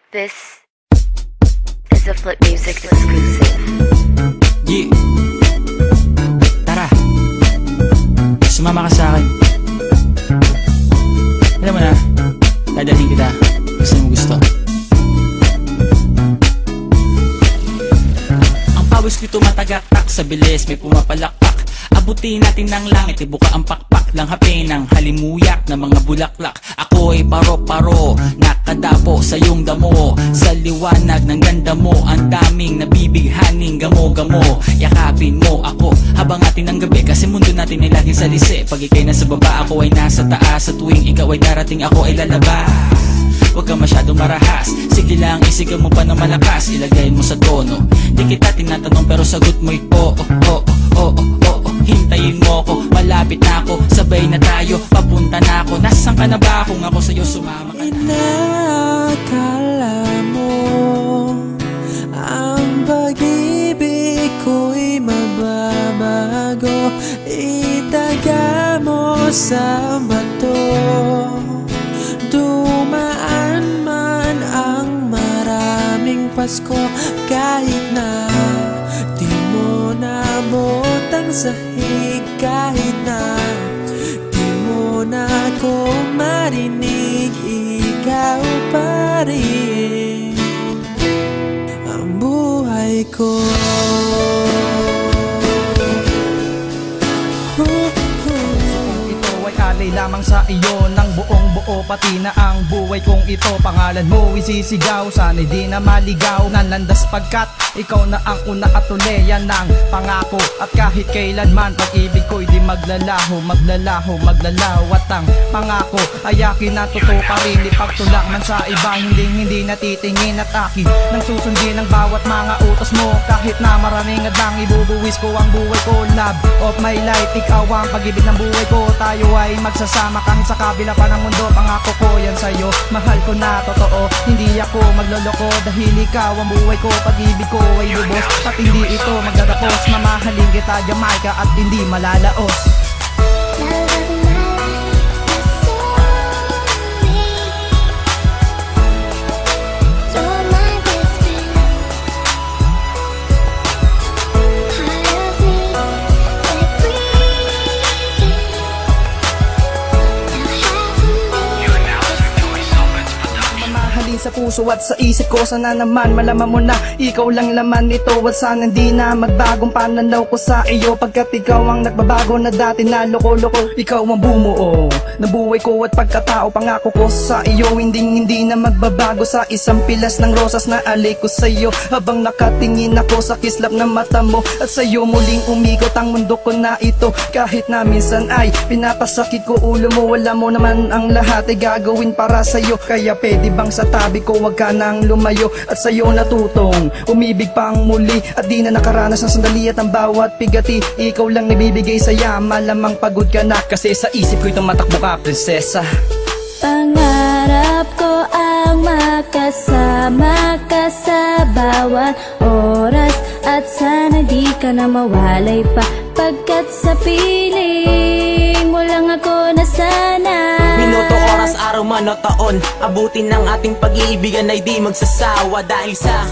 This is a Flip Music exclusive. Yeah. Tara, sumama ka sa akin. Alam mo na, dadalhin kita kasi mo gusto. Ang pawis ko'y tumatagaktak sa bilis, may pumapalakpak. Abutin natin ng langit, ibuka ang pakpak lang hapin ng halimuyak na mga bulaklak. Ako'y paro-paro, nakadapo sa iyong damo. Sa liwanag ng ganda mo, ang daming nabibighaning gamo-gamo. Yakapin mo ako habang atin ng gabi, kasi mundo natin ay laging salisi. Pag ika'y nasa baba, ako ay nasa taas. Sa tuwing ikaw ay darating, ako ay lalabas. Huwag ka masyadong marahas, sige lang isigaw mo pa ng malakas. Ilagay mo sa tono, di kita tinatanong pero sagot mo'y oo, oo, oo, oo. Hintayin mo ko, malapit na ako, sabay na tayo, papunta na ako. Nasaan ka na ba kung ako sa'yo sumama ka na? Inakala mo ang pag-ibig ko'y mababago, itaga mo sa bato. Dumaan man ang maraming Pasko, kahit na di mo nabot ang sahig, kahit na di mo na ako marinig, ikaw pa rin ang buhay ko. Alay lamang sa iyo ng buong buo, pati na ang buhay kong ito. Pangalan mo isisigaw, sana'y di na maligaw. Nanlandas pagkat ikaw na ang una at uli, yan ang pangako. At kahit kailanman pag-ibig ko'y di maglalaho, maglalaho, maglalaho. At ang pangako ay akin na totoo pa rin. Ipagtulak man sa iba, hindi natitingin at akin nang susundin ang bawat mga utos mo. Kahit na maraming adang ibubuwis ko ang buhay ko. Love of my life, ikaw ang pag-ibig ng buhay ko. Tayo ay magsasama kahit sa kabila pa ng mundo. Pangako ko yan sa'yo, mahal ko na totoo. Hindi ako magloloko dahil ikaw ang buhay ko. Pag-ibig ko ay lubos at hindi ito magtatapos. Mamahalin kita Jamaica at hindi malalaos. Sa puso at sa isip ko, sana naman malaman mo na ikaw lang laman nito. At sana hindi na magbagong pananaw ko sa iyo, pagkat ikaw ang nagbabago na dati na loko-loko. Ikaw ang bumuo ng buhay ko at pagkatao. Pangako ko sa iyo, hindi na magbabago. Sa isang pilas ng rosas na alay ko sa iyo, habang nakatingin ako sa kislap ng mata mo. At sa iyo muling umikot ang mundo ko na ito. Kahit na minsan ay pinapasakit ko ulo mo, wala mo naman ang lahat ay gagawin para sa iyo. Kaya pwede bang sa tabi ko wag ka nang lumayo, at sa'yo natutong umibig pang muli. At di na nakaranas ng sandali at ang bawat pigati ikaw lang nabibigay saya. Malamang pagod ka na kasi sa isip ko'y tumatakbo ka, prinsesa. Pangarap ko ang makasama ka sa bawat oras, at sana di ka na mawalay pa, pagkat sa piling mo lang ako nasana. Minuto, oras, araw, man o taon, abutin ng ating pag-iibigan ay di magsasawa. Dahil sa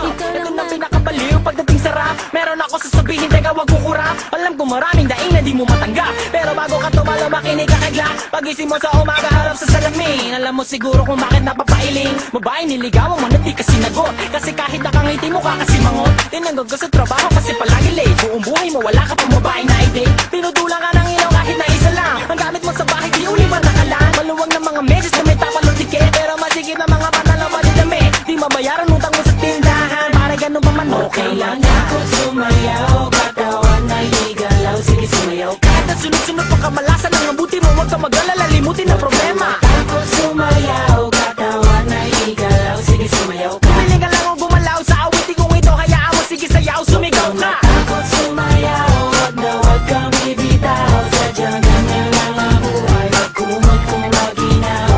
ito na pinakabaliw pagdating sa rap, meron ako sasabihin, teka wag kukurap. Alam ko maraming daing na di mo matanggap, pero bago ka tumalo makinig ka kagla. Pagising mo sa umaga harap sa salamin, alam mo siguro kung bakit napapailing. Babae niligawan mo na di ka sinagot, kasi kahit nakangiti mo ka kasi mangot. Tinanggag ka sa trabaho kasi palagi late, buong buhay mo wala ka pang babae na i-date. Pinutulang ka ng ilaw kahit na isa lang, ang gamit mo sa bahay di uli pa nakalan. Maluwag ng mga meses na may tapalong tiket, pero masigit na mga panalo madidami. Di mabayaran utang mo sa tindahan, para ganun pa man okay lang ako sumayaw. Katawan ay igalaw, sige sumayaw. Kahit na sunod-sunod pa kamalasan ang mabuti mo, huwag ka mag-alala, limutin ang problema. Ako sumayaw, katawan ay igalaw, sige sumayaw. Pumili ka lang o gumalaw sa awitin kong ito, hayaan mo sige sayaw, sumigaw ka. Ako sumayaw, wag na wag kang bibitaw, sadyang ganyan lang ang buhay, magkumag kung maginaw.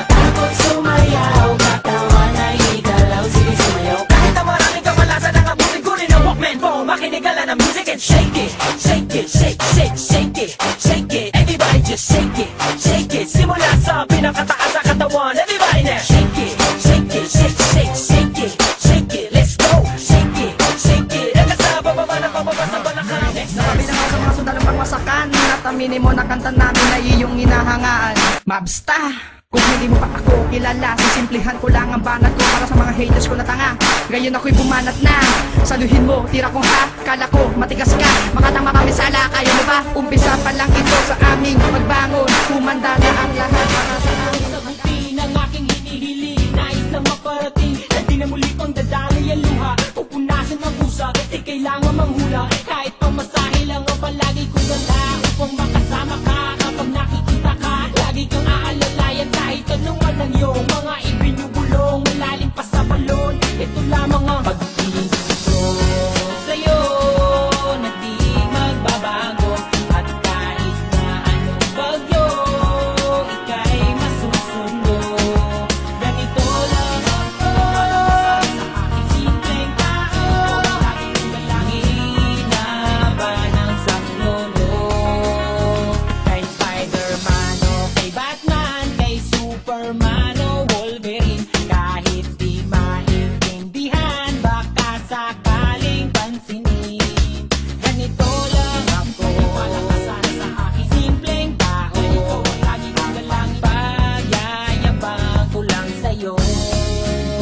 Takot sumayaw, katawan ay igalaw, sige sumayaw. Kahit na maraming kamalasan ang abutin ko rin ang Walkman phone, makinig ka lang ng music and shake it, shake it, shake, shake, shake it, shake it. Everybody just shake it, simula sa pinakataas sa katawan. Everybody now shake it, shake it, shake it. kahangaan. Mabsta! Kung hindi mo pa ako kilala, sisimplihan ko lang ang banat ko para sa mga haters ko na tanga. Ngayon ako'y bumanat na, saluhin mo, tira kong ha. Kala ko matigas ka, makatama mamisala. Kaya mo ba? Umpisa pa lang ito sa aming pagbangon. Kumanda na ang lahat para sa amin. Saguti ng aking hinihiling, nais na maparating, na di na muli pang dadali ang luha. Pupunasan ng pusa, di kailangan manghula. Kahit pamasahe lang ang palagi kong dala, upang makasama ka kapag nakikita ka. Lagi kang aalalayan kahit anong ng iyong mga ibinubulong, malalim pa sa balon. Ito lamang ang pag-ibig ko sa'yo, na di magbabago. At kahit na anong bagyo, ika'y masusunod. Ganito lang ako sa aking simpleng tao, laging malangin na ba ng saklolo. Kay Spider-Man o kay Batman, kay Superman o Wolverine, kahit di maintindihan, baka sakaling pansinin. Ganito lang ako, palakasan sa aking simpleng tao. Ikaw ang laging galang, pagyayabang ko lang sa'yo.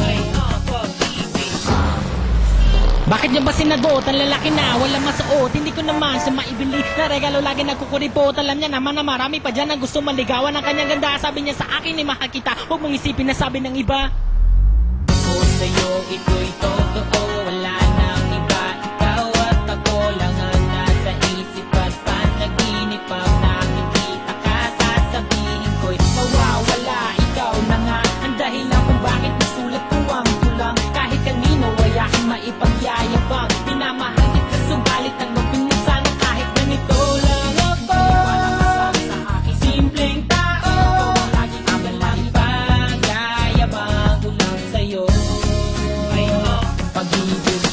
Ay, pag-ibig. Bakit niyo ba sinagot? Ang lalaki na, walang masuot. Hindi ko naman siya maibili na regalo, lagi nagkukuripot. Alam niya naman na marami pa dyan ang gusto maligawan ng kanyang ganda. Sabi niya sa akin ay makakita, huwag mong isipin na sabi ng iba. Ako sa'yo, ito'y totoo, wala nang iba. Ikaw at ako lang ang nasa isip at panaginip. Pag nakikita ka, sasabihin ko'y mawawala. Ikaw na nga ang dahilan kung bakit nasulat ko ang tulang. Kahit kanino ay aking maipagyayabang, minamahal kita subalit ang mapinsan. Kahit ganito lang ako, sa aking simpleng tao, laging galang, pagyayabang ko lang sa'yo. Ay, pag-ibig